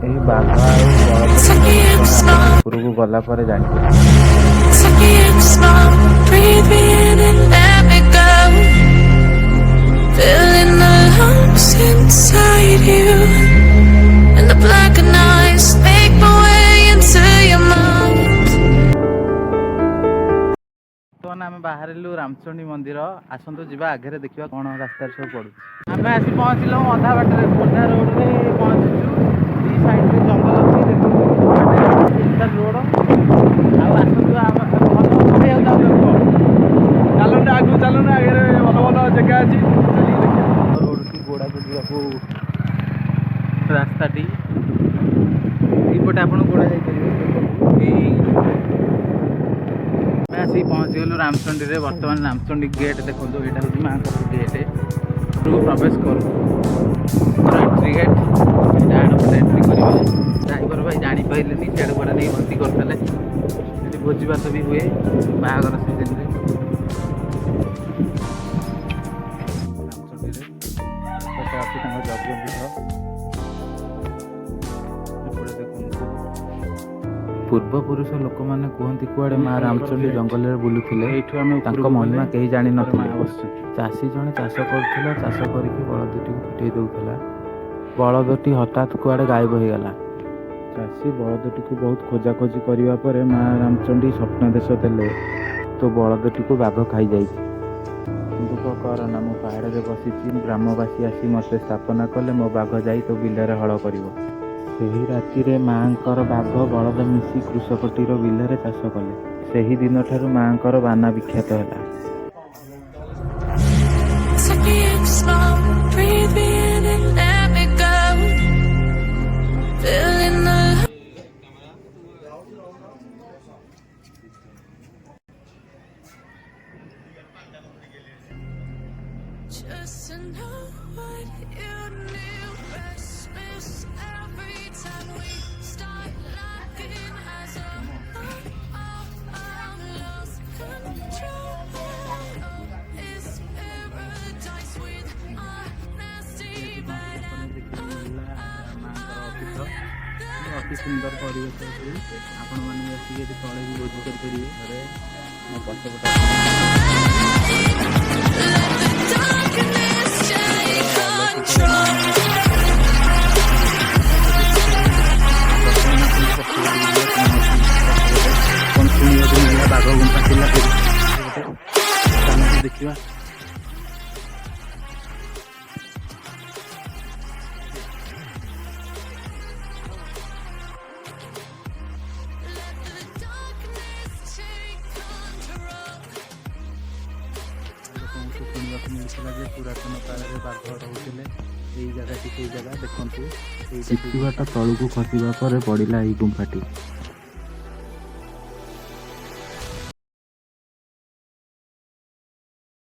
ଏହି ବାଘ ଆଉ ଉପରକୁ ଗଲା ପରେ ଜାଣିବେ। ବର୍ତ୍ତମାନ ଆମେ ବାହାରିଲୁ ରାମଚଣ୍ଡୀ ମନ୍ଦିର। ଆସନ୍ତୁ ଯିବା ଆଗରେ ଦେଖିବା କ'ଣ ରାସ୍ତାରେ ସବୁ ପଡୁଛି। ଆମେ ଆସି ପହଞ୍ଚିଲୁ ଅଧା ବାଟରେ, ଖୋର୍ଦ୍ଧା ରୋଡରେ ପହଞ୍ଚିଛୁ। ଦି ସାଇଡରେ ଜଙ୍ଗଲ ଅଛି, ରୋଡ। ଆଉ ଆସନ୍ତୁ ଆମେ ଖାଇବାକୁ ଯାଉଛୁ। ଚାଲନ୍ତୁ ଆଗକୁ, ଚାଲନ୍ତୁ ଆଗରେ ଭଲ ଭଲ ଜାଗା ଅଛି। ରୋଡଟି ଗୋଡାକୁ ଯିବାକୁ ରାସ୍ତାଟି ଏଇପଟେ ଆପଣ ଗୋଡା ଯାଇପାରିବେ। ଆମେ ଆସିକି ପହଞ୍ଚିଗଲୁ ରାମଚଣ୍ଡୀରେ। ବର୍ତ୍ତମାନ ରାମଚଣ୍ଡୀ ଗେଟ୍ ଦେଖନ୍ତୁ, ଏଇଟା ହେଉଛି ମାଆଙ୍କ ଗେଟ୍। ପ୍ରବେଶ କରୁ ଏଣ୍ଟ୍ରି ଗେଟ୍, ଡାହାଣ ପଟେ ଏଣ୍ଟ୍ରି କରିବେ। ଡ୍ରାଇଭର ଭାଇ ଜାଣିପାରିଲେନି, ସିଆଡ଼େ କୁଆଡ଼େ ନେଇ ଭର୍ତ୍ତି କରିଦେଲେ। ସେଠି ଭୋଜି ଭାତ ବି ହୁଏ ବାହାଘର ସିଜନରେ। ରାମଚଣ୍ଡୀରେ ସେଟା ଅଛି ତାଙ୍କ ଯଜ୍ଞପୀଠ। ଏପଟେ ଦେଖନ୍ତୁ, ପୂର୍ବପୁରୁଷ ଲୋକମାନେ କୁହନ୍ତି କୁଆଡ଼େ ମା ରାମଚଣ୍ଡୀ ଜଙ୍ଗଲରେ ବୁଲୁଥିଲେ। ତାଙ୍କ ମହିମା କେହି ଜାଣିନଥିଲେ। ଚାଷୀ ଜଣେ ଚାଷ କରୁଥିଲା, ଚାଷ କରିକି ବଳଦଟିକୁ ଫିଟେଇ ଦେଉଥିଲା। ବଳଦଟି ହଠାତ୍ କୁଆଡ଼େ ଗାୟବ ହୋଇଗଲା। ଚାଷୀ ବଳଦଟିକୁ ବହୁତ ଖୋଜାଖୋଜି କରିବା ପରେ ମା ରାମଚଣ୍ଡୀ ସ୍ୱପ୍ନାଦେଶ ଦେଲେ, ତୋ ବଳଦଟିକୁ ବାଘ ଖାଇଯାଇଛି। ଦୁଃଖ କରନା, ମୁଁ ପାହାଡ଼ରେ ବସିଛି। ଗ୍ରାମବାସୀ ଆସି ମୋତେ ସ୍ଥାପନା କଲେ, ମୋ ବାଘ ଯାଇ ତୋ ବିଲରେ ହଳ କରିବ। ସେହି ରାତିରେ ମାଆଙ୍କର ବାଘ ବଳଦ ମିଶି କୃଷକଟିର ବିଲରେ ଚାଷ କଲେ। ସେହି ଦିନଠାରୁ ମାଆଙ୍କର ବାନା ବିଖ୍ୟାତ ହେଲା। ଅତି ସୁନ୍ଦର ପରିବେଶ ଅଛି। ଆପଣମାନେ ଆସିକି ଏଠି ତଳେ ବି ଭୋଜି କରିପାରିବେ। ଘରେ ମୋ ପଛପଟେ ଶୁଣିବାକୁ ମିଳିଲା ବାଘ ଗୁମ୍ଫା ଥିଲା। ଦେଖିବା। ଶୁଣିବାକୁ ମିଳିଥିଲା ଯେ ପୁରାତନ କାଳରେ ବାଘ ରହୁଥିଲେ ଏଇ ଜାଗାଟି। ସେଇ ଜାଗା ଦେଖନ୍ତୁ, କିଛି ବାଟ ତଳକୁ ଖସିବା ପରେ ପଡ଼ିଲା ଏହି ଗୁମ୍ଫାଟି।